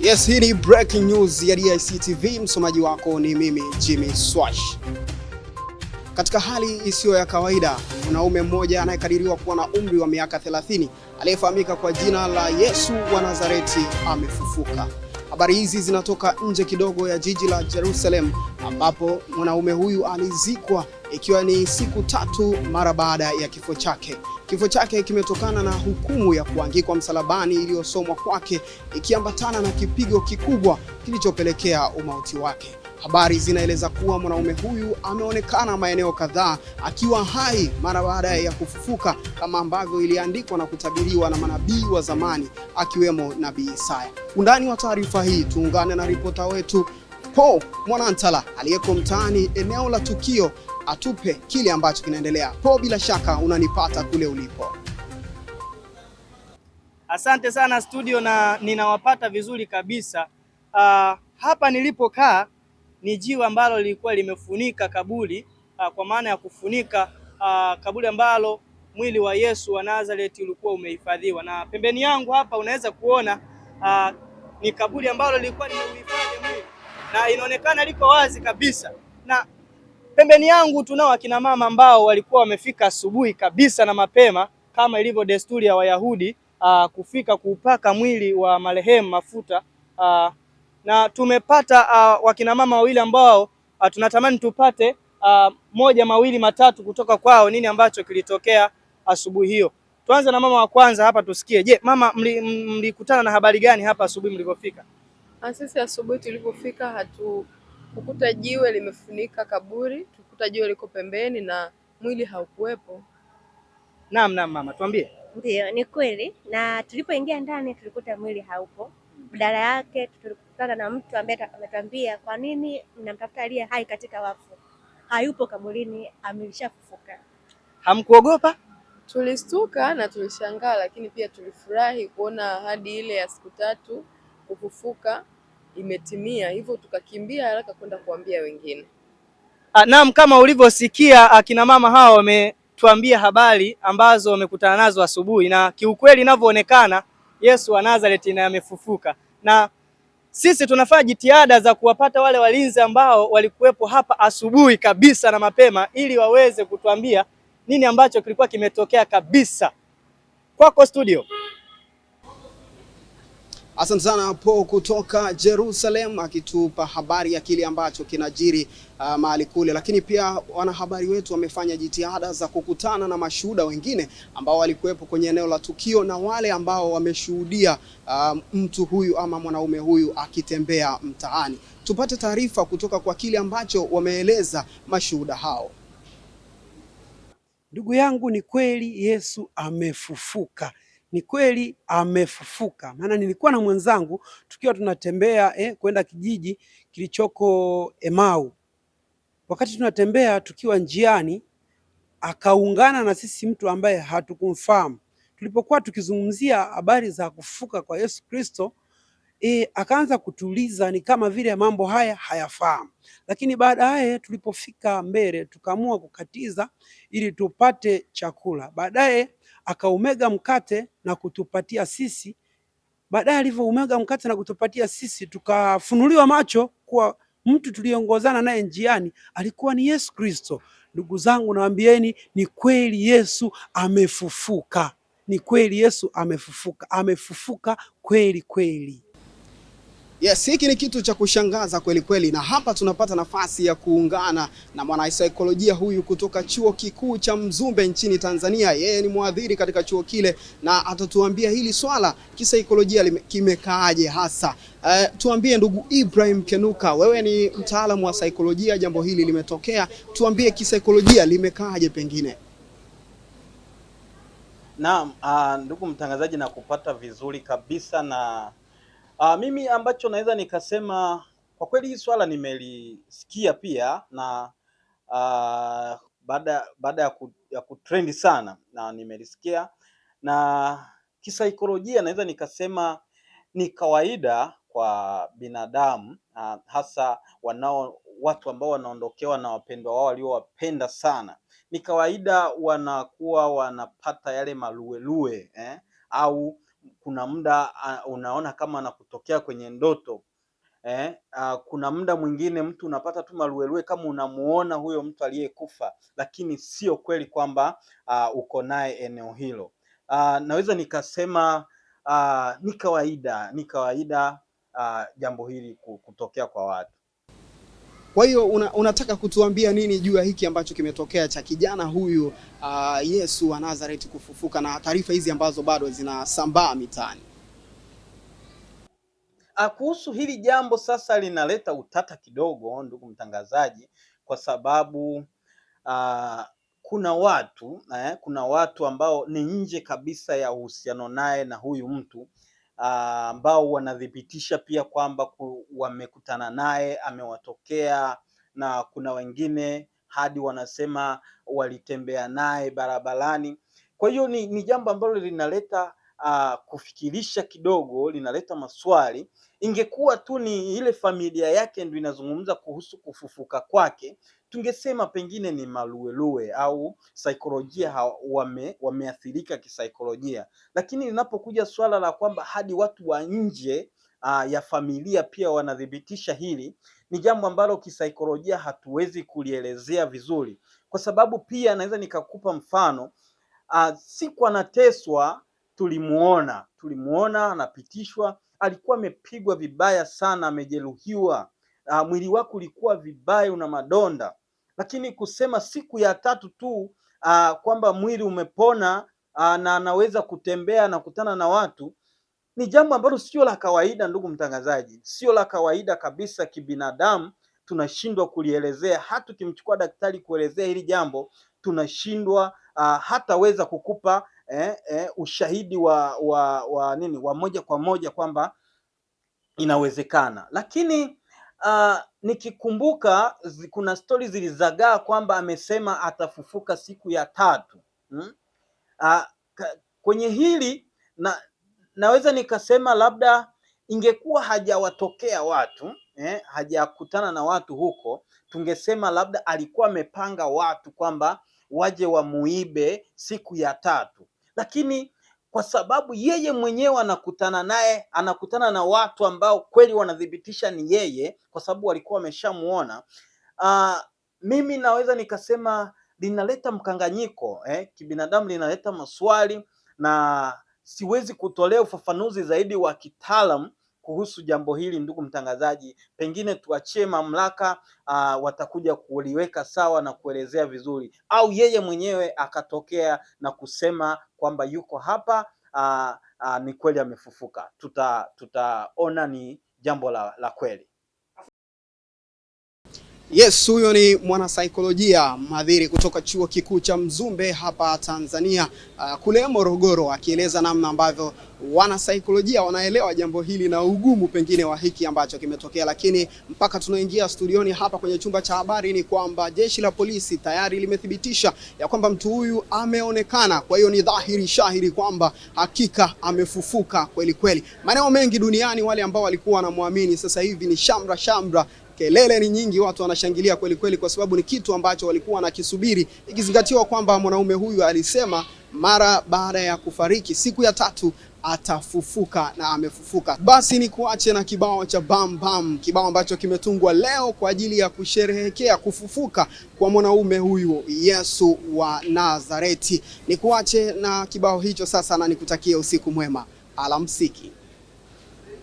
Yes, hii ni breaking news ya DIC TV. Msomaji wako ni mimi Jimmy Swash. Katika hali isiyo ya kawaida, mwanaume mmoja anayekadiriwa kuwa na umri wa miaka 30 aliyefahamika kwa jina la Yesu wa Nazareti amefufuka. Habari hizi zinatoka nje kidogo ya jiji la Jerusalem, ambapo mwanaume huyu alizikwa ikiwa ni siku 3 mara baada ya kifo chake. Kifo chake kimetokana na hukumu ya kuangikwa msalabani iliyosomwa kwake, ikiambatana na kipigo kikubwa kilichopelekea umauti wake. Habari zinaeleza kuwa mwanaume huyu ameonekana maeneo kadhaa akiwa hai mara baada ya kufufuka, kama ambavyo iliandikwa na kutabiriwa na manabii wa zamani akiwemo Nabii Isaya. Undani wa taarifa hii, tuungane na ripota wetu Paul Mwanantala aliyeko mtaani eneo la tukio atupe kile ambacho kinaendelea. Paul, bila shaka unanipata kule ulipo. Asante sana studio, na ninawapata vizuri kabisa. Hapa nilipokaa ni jiwe ambalo lilikuwa limefunika kaburi, kwa maana ya kufunika kaburi ambalo mwili wa Yesu wa Nazareti ulikuwa umehifadhiwa. Na pembeni yangu hapa unaweza kuona ni kaburi ambalo lilikuwa limehifadhi mwili na inaonekana liko wazi kabisa. Na pembeni yangu tunao akina mama ambao walikuwa wamefika asubuhi kabisa na mapema, kama ilivyo desturi ya Wayahudi, kufika kuupaka mwili wa marehemu mafuta. Na tumepata wakina mama wawili ambao tunatamani tupate moja mawili matatu kutoka kwao, nini ambacho kilitokea asubuhi hiyo. Tuanze na mama wa kwanza hapa tusikie. Je, mama, mlikutana na habari gani hapa asubuhi mlipofika? Sisi asubuhi tulipofika hatukukuta jiwe limefunika kaburi, tukuta jiwe liko pembeni na mwili haukuwepo. Naam mama, tuambie. Ndio, ni kweli, na tulipoingia ndani tulikuta mwili haupo. Badala yake tulikutana na mtu ambaye ametuambia, kwa nini mnamtafuta aliye hai katika wafu? Hayupo kaburini, ameshafufuka. Hamkuogopa? Tulistuka na tulishangaa, lakini pia tulifurahi kuona ahadi ile ya siku 3 kufufuka imetimia, hivyo tukakimbia haraka kwenda kuambia wengine. Naam, kama ulivyosikia akina mama hao wametuambia habari ambazo wamekutana nazo asubuhi, na kiukweli inavyoonekana Yesu wa Nazareti na amefufuka. Na sisi tunafanya jitihada za kuwapata wale walinzi ambao walikuwepo hapa asubuhi kabisa na mapema, ili waweze kutuambia nini ambacho kilikuwa kimetokea kabisa. Kwako studio. Asante sana Paul kutoka Jerusalem akitupa habari ya kile ambacho kinajiri mahali kule. Lakini pia wanahabari wetu wamefanya jitihada za kukutana na mashuhuda wengine ambao walikuwepo kwenye eneo la tukio na wale ambao wameshuhudia mtu huyu ama mwanaume huyu akitembea mtaani. Tupate taarifa kutoka kwa kile ambacho wameeleza mashuhuda hao. Ndugu yangu, ni kweli Yesu amefufuka. Ni kweli amefufuka. Maana nilikuwa na mwenzangu tukiwa tunatembea kwenda kijiji kilichoko Emau. Wakati tunatembea tukiwa njiani, akaungana na sisi mtu ambaye hatukumfahamu. Tulipokuwa tukizungumzia habari za kufufuka kwa Yesu Kristo, akaanza kutuliza ni kama vile mambo haya hayafahamu. Lakini baadaye tulipofika mbele tukaamua kukatiza ili tupate chakula. Baadaye akaumega mkate na kutupatia sisi. Baadaye alivyoumega mkate na kutupatia sisi, tukafunuliwa macho kuwa mtu tuliongozana naye njiani alikuwa ni Yesu Kristo. Ndugu zangu, nawaambieni ni kweli Yesu amefufuka. Ni kweli Yesu amefufuka. Amefufuka kweli kweli. Yes, hiki ni kitu cha kushangaza kweli kweli, na hapa tunapata nafasi ya kuungana na mwanasaikolojia huyu kutoka Chuo Kikuu cha Mzumbe nchini Tanzania. Yeye ni mwadhiri katika chuo kile na atatuambia hili swala kisaikolojia kimekaaje hasa. Tuambie ndugu Ibrahim Kenuka, wewe ni mtaalamu wa saikolojia, jambo hili limetokea, tuambie kisaikolojia limekaaje pengine. Naam, ndugu mtangazaji, na kupata vizuri kabisa. Na mimi ambacho naweza nikasema, kwa kweli hii swala nimelisikia pia, na baada ya kutrendi sana na nimelisikia, na kisaikolojia naweza nikasema ni kawaida kwa binadamu, hasa watu ambao wanaondokewa na wapendwa wao waliowapenda sana. Ni kawaida wanakuwa wanapata yale maluelue au kuna muda unaona kama anakutokea kwenye ndoto. Kuna muda mwingine mtu unapata tu maluelue kama unamuona huyo mtu aliyekufa, lakini sio kweli kwamba uko naye eneo hilo. Naweza nikasema ni kawaida jambo hili kutokea kwa watu. Kwa hiyo unataka kutuambia nini juu ya hiki ambacho kimetokea cha kijana huyu Yesu wa Nazareti kufufuka, na taarifa hizi ambazo bado zinasambaa mitaani? Kuhusu hili jambo sasa linaleta utata kidogo, ndugu mtangazaji, kwa sababu kuna watu ambao ni nje kabisa ya uhusiano naye na huyu mtu ambao wanathibitisha pia kwamba wamekutana naye, amewatokea, na kuna wengine hadi wanasema walitembea naye barabarani. Kwa hiyo ni jambo ambalo linaleta kufikirisha kidogo, linaleta maswali. Ingekuwa tu ni ile familia yake ndio inazungumza kuhusu kufufuka kwake, tungesema pengine ni maluelue au saikolojia, wameathirika kisaikolojia. Lakini linapokuja swala la kwamba hadi watu wa nje ya familia pia wanathibitisha hili, ni jambo ambalo kisaikolojia hatuwezi kulielezea vizuri, kwa sababu pia naweza nikakupa mfano. Siku anateswa tulimuona anapitishwa, alikuwa amepigwa vibaya sana, amejeruhiwa, mwili wake ulikuwa vibaya, una madonda. Lakini kusema siku ya 3 tu kwamba mwili umepona na anaweza kutembea na kukutana na watu, ni jambo ambalo sio la kawaida, ndugu mtangazaji, sio la kawaida kabisa. Kibinadamu tunashindwa kulielezea. Hata ukimchukua daktari kuelezea hili jambo tunashindwa, hataweza kukupa ushahidi wa moja kwa moja kwamba inawezekana. Lakini nikikumbuka kuna stori zilizagaa kwamba amesema atafufuka siku ya 3. Kwenye hili naweza nikasema labda ingekuwa hajawatokea watu, hajakutana na watu huko, tungesema labda alikuwa amepanga watu kwamba waje wamuibe siku ya 3. Lakini kwa sababu yeye mwenyewe anakutana na watu ambao kweli wanathibitisha ni yeye, kwa sababu walikuwa wameshamuona, mimi naweza nikasema linaleta mkanganyiko, kibinadamu, linaleta maswali, na siwezi kutolea ufafanuzi zaidi wa kitaalamu kuhusu jambo hili, ndugu mtangazaji. Pengine tuachie mamlaka, watakuja kuliweka sawa na kuelezea vizuri, au yeye mwenyewe akatokea na kusema kwamba yuko hapa, ni kweli amefufuka. Tutaona ni jambo la kweli. Yes, huyo ni mwanasaikolojia mhadhiri kutoka Chuo Kikuu cha Mzumbe hapa Tanzania, kule Morogoro, akieleza namna ambavyo wanasaikolojia wanaelewa jambo hili na ugumu pengine wa hiki ambacho kimetokea. Lakini mpaka tunaingia studioni hapa kwenye chumba cha habari ni kwamba jeshi la polisi tayari limethibitisha ya kwamba mtu huyu ameonekana. Kwa hiyo ni dhahiri shahiri kwamba hakika amefufuka kweli kweli. Maeneo mengi duniani wale ambao walikuwa wanamwamini sasa hivi ni shamra, kelele ni nyingi, watu wanashangilia kweli kweli, kwa sababu ni kitu ambacho walikuwa wanakisubiri, ikizingatiwa kwamba mwanaume huyu alisema mara baada ya kufariki siku ya 3 atafufuka, na amefufuka. Basi ni kuache na kibao cha Bam Bam, kibao ambacho kimetungwa leo kwa ajili ya kusherehekea kufufuka kwa mwanaume huyu Yesu wa Nazareti. Ni kuache na kibao hicho sasa, na nikutakia usiku mwema. Alamsiki.